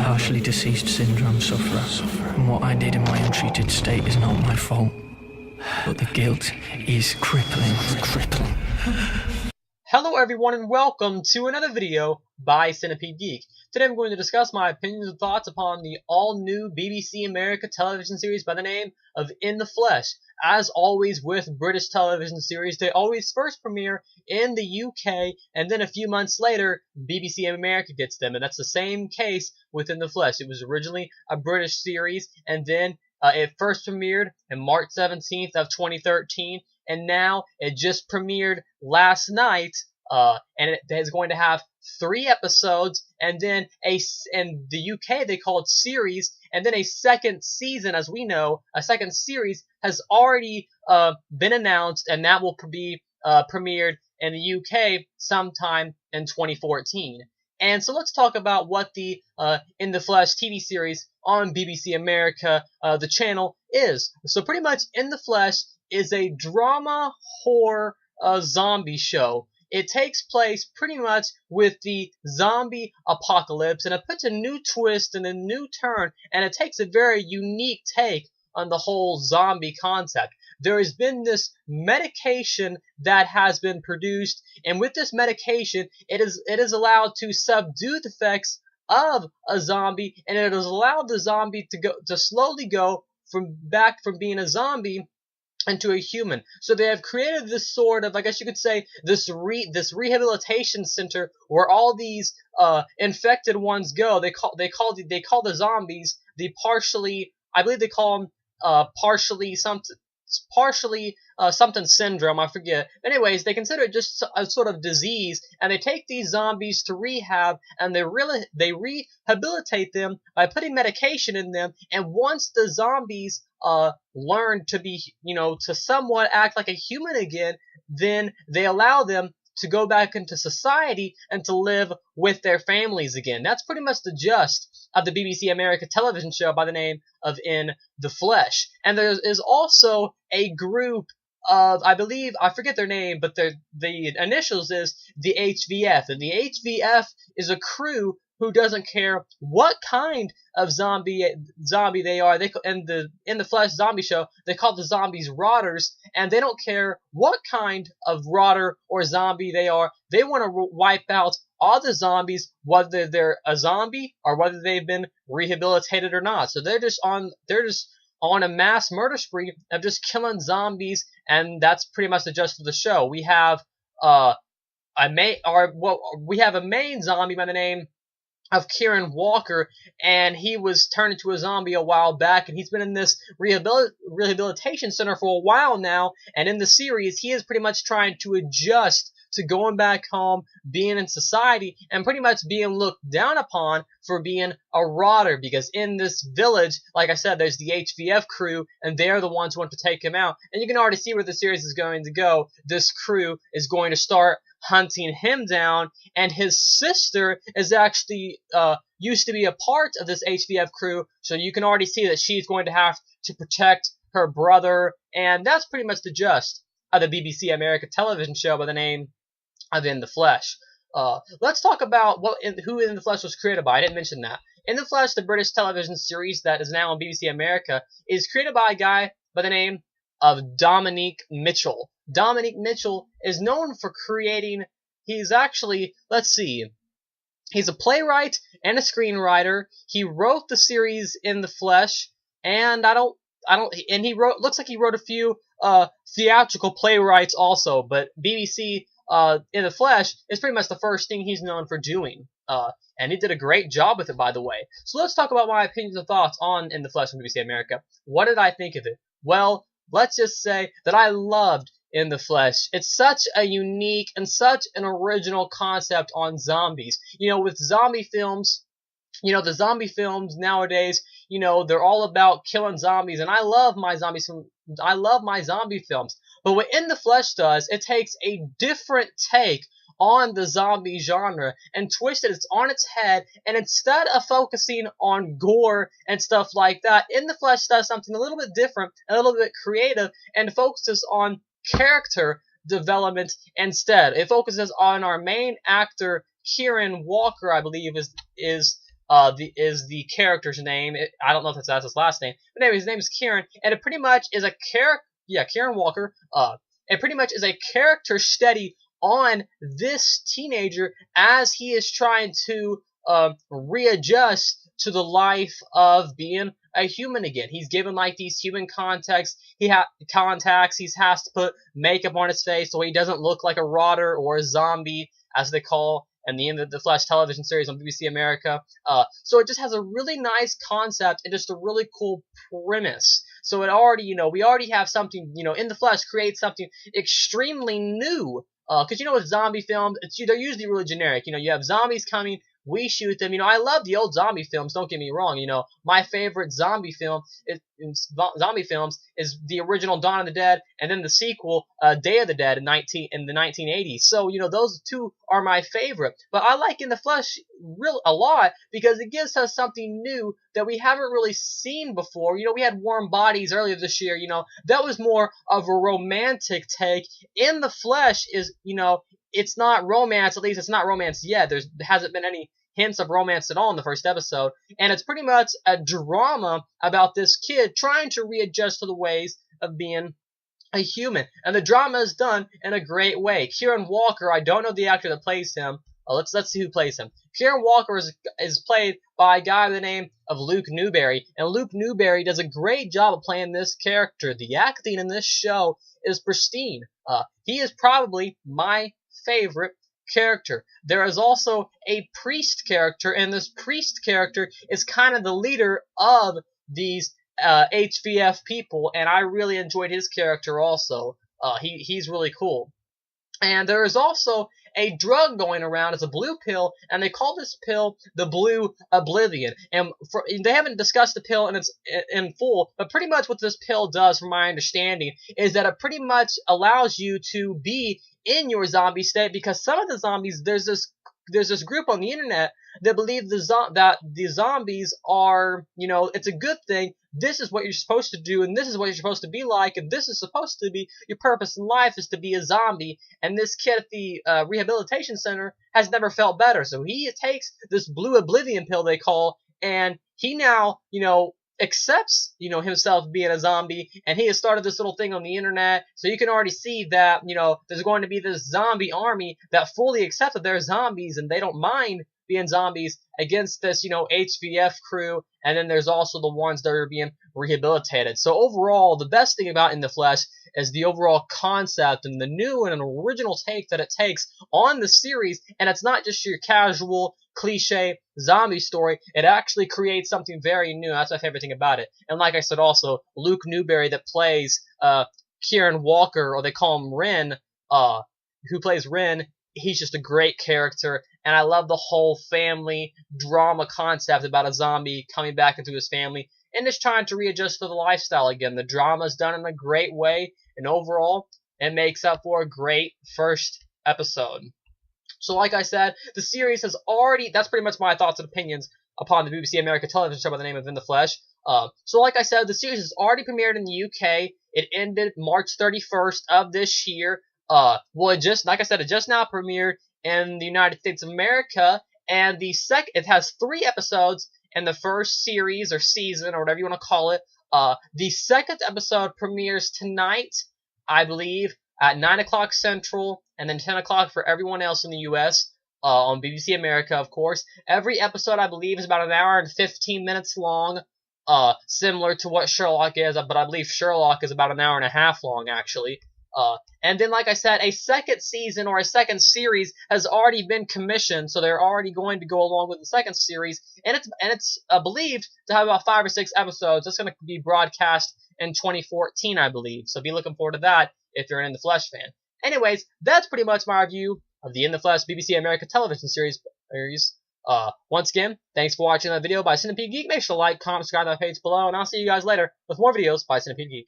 partially deceased syndrome sufferer, and what I did in my untreated state is not my fault. But the guilt is crippling. Hello everyone and welcome to another video by Centipede Geek. Today I'm going to discuss my opinions and thoughts upon the all-new BBC America television series by the name of In the Flesh. As always with British television series, they always first premiere in the UK and then a few months later BBC America gets them, and that's the same case with In the Flesh. It was originally a British series and then it first premiered on March 17th of 2013, and now it just premiered last night, and it is going to have 3 episodes, and then in the UK they call it series, and then a second season, as we know, a second series has already been announced, and that will be premiered in the UK sometime in 2014. And so let's talk about what the In the Flesh TV series on BBC America, the channel, is. So pretty much In the Flesh is a drama horror zombie show. It takes place pretty much with the zombie apocalypse, and it puts a new twist and a new turn, and it takes a very unique take on the whole zombie concept. There has been this medication that has been produced, and with this medication, it is allowed to subdue the effects of a zombie, and it has allowed the zombie to slowly go from being a zombie into a human. So they have created this sort of, I guess you could say, this rehabilitation center where all these infected ones go. They call the zombies the partially, I believe they call them partially something syndrome, I forget. Anyways, they consider it just a sort of disease, and they take these zombies to rehab, and they rehabilitate them by putting medication in them. And once the zombies learn to be, to somewhat act like a human again, then they allow them to go back into society and to live with their families again. That's pretty much the gist of the BBC America television show by the name of In the Flesh. And there is also a group of, I believe, I forget their name, but the initials is the HVF. And the HVF is a crew who doesn't care what kind of zombie they are. In the Flesh zombie show, they call the zombies rotters, and they don't care what kind of rotter or zombie they are. They want to wipe out all the zombies, whether they're a zombie or whether they've been rehabilitated or not. So they're just on a mass murder spree of just killing zombies, and that's pretty much the gist of the show. We have a main zombie by the name of Kieran Walker, and he was turned into a zombie a while back, and he's been in this rehabilitation center for a while now, and in the series he is pretty much trying to adjust to going back home, being in society, and pretty much being looked down upon for being a rotter, because in this village, like I said, there's the HVF crew, and they're the ones who want to take him out, and you can already see where the series is going to go. This crew is going to start hunting him down, and his sister is actually used to be a part of this HVF crew, so you can already see that she's going to have to protect her brother, and that's pretty much the gist of the BBC America television show by the name of In the Flesh. Let's talk about who In the Flesh was created by. I didn't mention that. In the Flesh, the British television series that is now on BBC America, is created by a guy by the name of Dominique Mitchell. Dominique Mitchell is known for creating, he's actually, he's a playwright and a screenwriter. He wrote the series In the Flesh, and looks like he wrote a few theatrical playwrights also, but BBC In the Flesh is pretty much the first thing he's known for doing. And he did a great job with it, by the way. So let's talk about my opinions and thoughts on In the Flesh on BBC America. What did I think of it? Well, let's just say that I loved In the Flesh. It's such a unique and such an original concept on zombies. With zombie films, the zombie films nowadays, they're all about killing zombies, and I love my zombie films. But what In the Flesh does, it takes a different take on the zombie genre and twisted it on its head, and instead of focusing on gore and stuff like that, In the Flesh does something a little bit different, a little bit creative, and focuses on character development instead. It focuses on our main actor, Kieran Walker, I believe is is the character's name. I don't know if that's his last name, but anyway, his name is Kieran, and it pretty much is a character. Yeah, Kieran Walker. It pretty much is a character study on this teenager as he is trying to readjust to the life of being a human again. He's given like these human contacts. He has to put makeup on his face so he doesn't look like a rotter or a zombie, as they call in the End of the Flesh television series on BBC America. So it just has a really nice concept and just a really cool premise. So it already, we already have something, In the Flesh creates something extremely new. Because with zombie films, they're usually really generic. You have zombies coming, we shoot them. I love the old zombie films. Don't get me wrong. My favorite zombie film zombie films is the original Dawn of the Dead, and then the sequel, Day of the Dead in the 1980s. So those two are my favorite. But I like In the Flesh a lot because it gives us something new that we haven't really seen before. We had Warm Bodies earlier this year. That was more of a romantic take. In the Flesh is it's not romance. At least it's not romance yet. There hasn't been any hints of romance at all in the first episode. And it's pretty much a drama about this kid trying to readjust to the ways of being a human. And the drama is done in a great way. Kieran Walker, I don't know the actor that plays him. Let's see who plays him. Kieran Walker is played by a guy by the name of Luke Newberry. And Luke Newberry does a great job of playing this character. The acting in this show is pristine. He is probably my favorite character. There is also a priest character, and this priest character is kind of the leader of these HVF people, and I really enjoyed his character also. He's really cool. And there is also a drug going around. It's a blue pill, and they call this pill the Blue Oblivion. And they haven't discussed the pill in full, but pretty much what this pill does, from my understanding, is that it pretty much allows you to be in your zombie state, because some of the zombies, there's this group on the internet that believe that the zombies are, it's a good thing. This is what you're supposed to do, and this is what you're supposed to be like, and this is supposed to be your purpose in life, is to be a zombie. And this kid at the rehabilitation center has never felt better, so he takes this Blue Oblivion pill, they call, and he now, accepts, himself being a zombie, and he has started this little thing on the internet. So you can already see that, there's going to be this zombie army that fully accepts that they're zombies and they don't mind being zombies against this, HVF crew. And then there's also the ones that are being rehabilitated. So overall, the best thing about In the Flesh is the overall concept and the new and an original take that it takes on the series. And it's not just your casual cliche zombie story. It actually creates something very new. That's my favorite thing about it. And like I said, also Luke Newberry that plays Kieran Walker, or they call him Ren, who plays Ren. He's just a great character, and I love the whole family drama concept about a zombie coming back into his family and just trying to readjust to the lifestyle again. The drama is done in a great way, and overall, it makes up for a great first episode. So like I said, the series has already, that's pretty much my thoughts and opinions upon the BBC America television show by the name of In the Flesh. So like I said, the series has already premiered in the UK. It ended March 31st of this year. It just now premiered in the United States of America, and it has 3 episodes in the first series or season or whatever you want to call it. The second episode premieres tonight, I believe, at 9 o'clock Central, and then 10 o'clock for everyone else in the U.S., on BBC America, of course. Every episode, I believe, is about an hour and 15 minutes long, similar to what Sherlock is, but I believe Sherlock is about an hour and a half long, actually. And then, like I said, a second season or a second series has already been commissioned, so they're already going to go along with the second series, and it's believed to have about 5 or 6 episodes. It's going to be broadcast in 2014, I believe, so be looking forward to that if you're an In the Flesh fan. Anyways, that's pretty much my review of the In the Flesh BBC America television series. Once again, thanks for watching that video by Centipede Geek. Make sure to like, comment, subscribe to my page below, and I'll see you guys later with more videos by Centipede Geek.